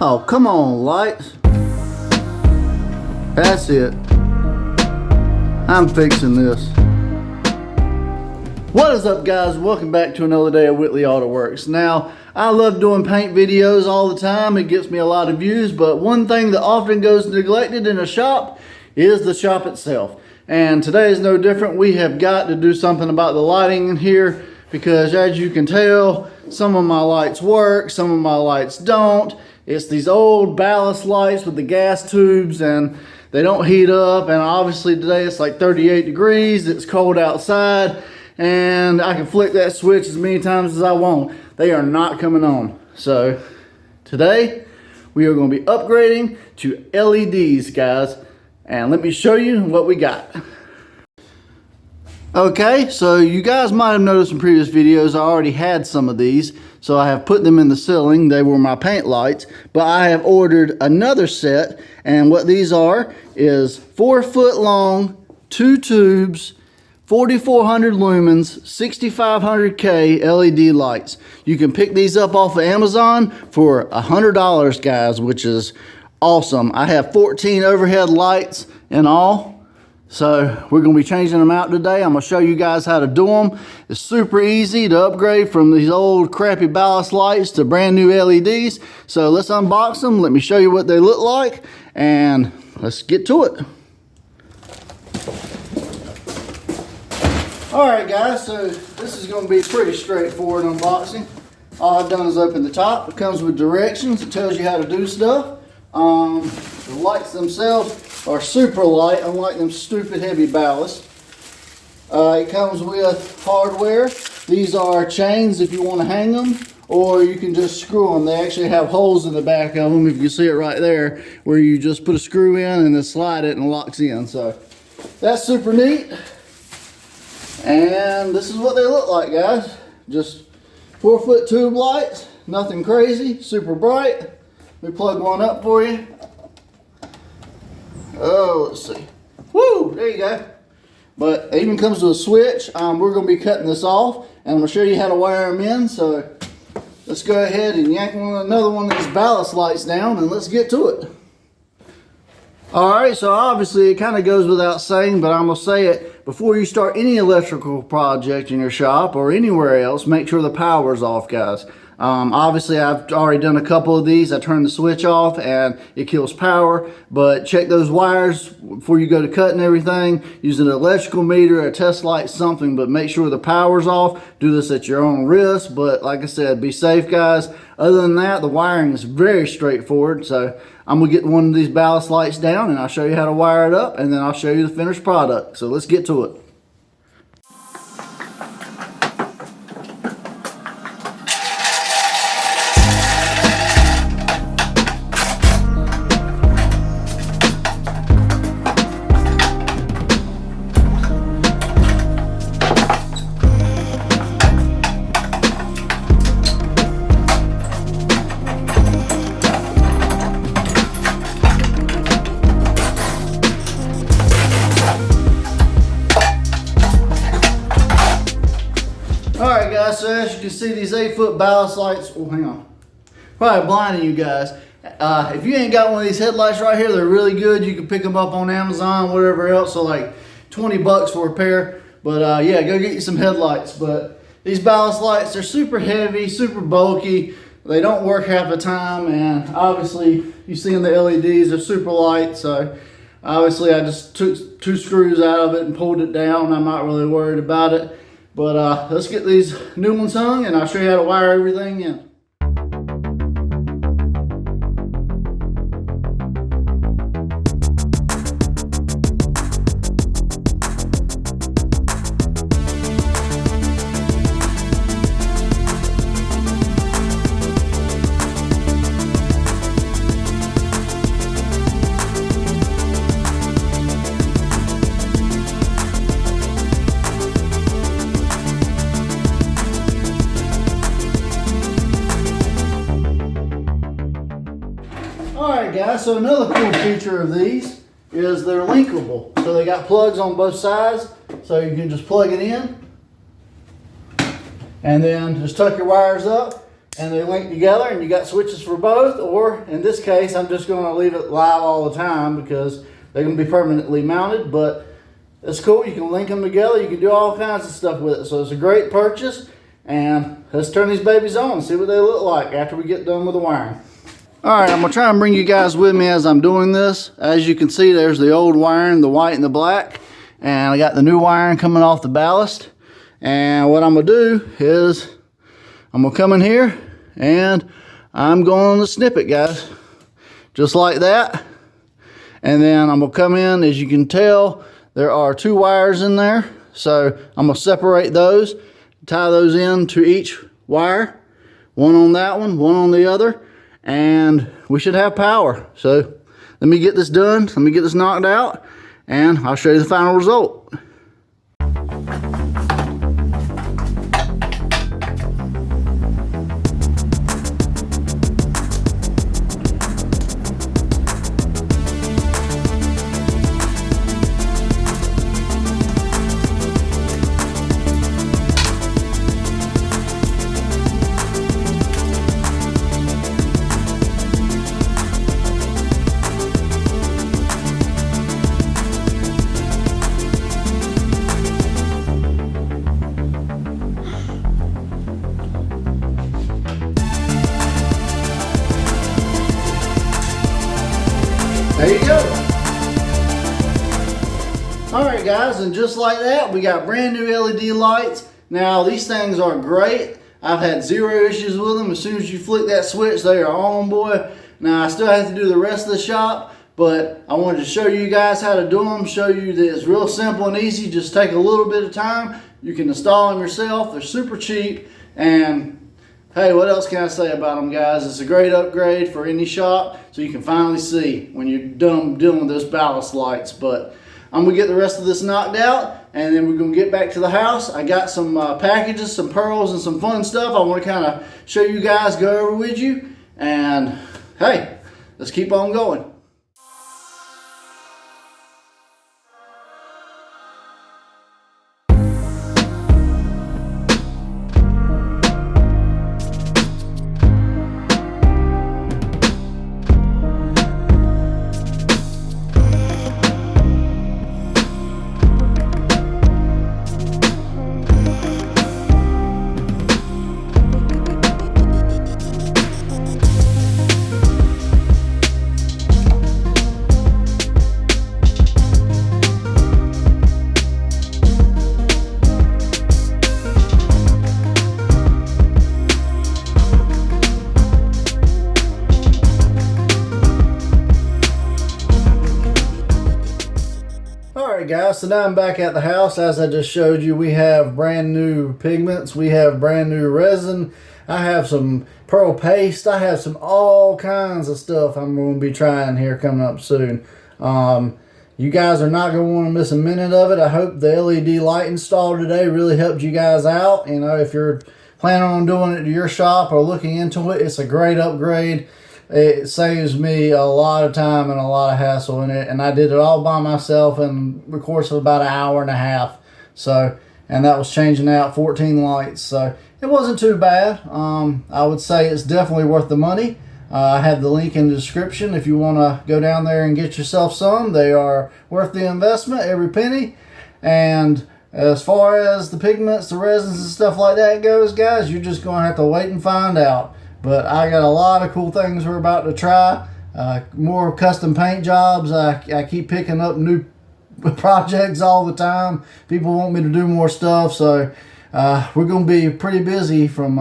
Oh, come on, lights. That's it. I'm fixing this. What is up, guys? Welcome back to another day of Whitley Auto Works. Now, I love doing paint videos all the time. It gets me a lot of views, but one thing that often goes neglected in a shop is the shop itself. And today is no different. We have got to do something about the lighting in here because, as you can tell, some of my lights work, some of my lights don't. It's these old ballast lights with the gas tubes, and they don't heat up. And obviously today it's like 38 degrees. It's cold outside, and I can flick that switch as many times as I want. They are not coming on. So today we are going to be upgrading to LEDs, guys. And let me show you what we got. Okay, so you guys might have noticed in previous videos I already had some of these, so I have put them in the ceiling. They were my paint lights, but I have ordered another set, and what these are is 4 foot long, 2 tubes, 4400 lumens, 6500K LED lights. You can pick these up off of Amazon for $100, guys, which is awesome. I have 14 overhead lights in all. So we're going to be changing them out today. I'm going to show you guys how to do them. It's super easy to upgrade from these old crappy ballast lights to brand new LEDs. So let's unbox them. Let me show you what they look like, and let's get to it. Alright guys, so this is going to be a pretty straightforward unboxing. All I've done is open the top. It comes with directions. It tells you how to do stuff. The lights themselves are super light, unlike them stupid heavy ballasts. It comes with hardware. These are chains if you want to hang them, or you can just screw them. They actually have holes in the back of them, if you see it right there, where you just put a screw in and then slide it and it locks in. So that's super neat. And this is what they look like, guys. Just 4 foot tube lights, nothing crazy, super bright. Let me plug one up for you. Oh, let's see. Woo, there you go. But it even comes with a switch. We're going to be cutting this off, and I'm going to show you how to wire them in. So let's go ahead and yank another one of these ballast lights down, and let's get to it. Alright, so obviously it kind of goes without saying, but I'm going to say it. Before you start any electrical project in your shop or anywhere else, make sure the power's off, guys. Obviously I've already done a couple of these. I turned the switch off and it kills power, but check those wires before you go to cutting everything. Use an electrical meter, a test light, something, but make sure the power's off. Do this at your own risk, but like I said, be safe, guys. Other than that, the wiring is very straightforward. So I'm gonna get one of these ballast lights down and I'll show you how to wire it up, and then I'll show you the finished product. So let's get to it. Alright guys, so as you can see, these 8 foot ballast lights, oh hang on, probably blinding you guys. If you ain't got one of these headlights right here, they're really good. You can pick them up on Amazon, whatever else, so like 20 bucks for a pair. But yeah, go get you some headlights. But these ballast lights, they're super heavy, super bulky. They don't work half the time, and obviously you see in the LEDs, they're super light. So obviously I just took 2 screws out of it and pulled it down. I'm not really worried about it. But let's get these new ones hung, and I'll show you how to wire everything in. Alright guys, so another cool feature of these is they're linkable. So they got plugs on both sides, so you can just plug it in and then just tuck your wires up, and they link together, and you got switches for both. Or in this case, I'm just going to leave it live all the time because they're going to be permanently mounted. But it's cool. You can link them together. You can do all kinds of stuff with it. So it's a great purchase. And let's turn these babies on and see what they look like after we get done with the wiring. Alright, I'm going to try and bring you guys with me as I'm doing this. As you can see, there's the old wiring, the white and the black. And I got the new wiring coming off the ballast. And what I'm going to do is, I'm going to come in here and I'm going to snip it, guys. Just like that. And then I'm going to come in, as you can tell, there are 2 wires in there. So I'm going to separate those, tie those in to each wire. One on that one on the other. And we should have power. So let me get this done, let me get this knocked out, and I'll show you the final result. There you go. Alright guys, and just like that, we got brand new LED lights. Now these things are great. I've had 0 issues with them. As soon as you flick that switch, they are on, boy. Now I still have to do the rest of the shop, but I wanted to show you guys how to do them, show you that it's real simple and easy. Just take a little bit of time. You can install them yourself. They're super cheap, and hey, what else can I say about them, guys? It's a great upgrade for any shop, so you can finally see when you're done dealing with those ballast lights. But I'm going to get the rest of this knocked out, and then we're going to get back to the house. I got some packages, some pearls, and some fun stuff I want to kind of show you guys, go over with you. And hey, let's keep on going. Alright guys, so now I'm back at the house. As I just showed you, we have brand new pigments, we have brand new resin, I have some pearl paste, I have some all kinds of stuff I'm going to be trying here coming up soon. You guys are not going to want to miss a minute of it. I hope the LED light install today really helped you guys out. You know, if you're planning on doing it to your shop or looking into it, it's a great upgrade. It saves me a lot of time and a lot of hassle in it, and I did it all by myself in the course of about 1.5 hours. So, and that was changing out 14 lights, so it wasn't too bad. I would say it's definitely worth the money. I have the link in the description if you want to go down there and get yourself some. They are worth the investment, every penny. And as far as the pigments, the resins and stuff like that goes, guys, you're just going to have to wait and find out. But I got a lot of cool things we're about to try. More custom paint jobs. I keep picking up new projects all the time. People want me to do more stuff. So we're going to be pretty busy from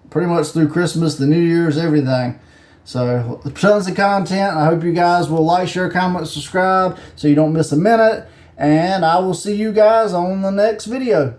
pretty much through Christmas, the New Year's, everything. So tons of content. I hope you guys will like, share, comment, subscribe so you don't miss a minute. And I will see you guys on the next video.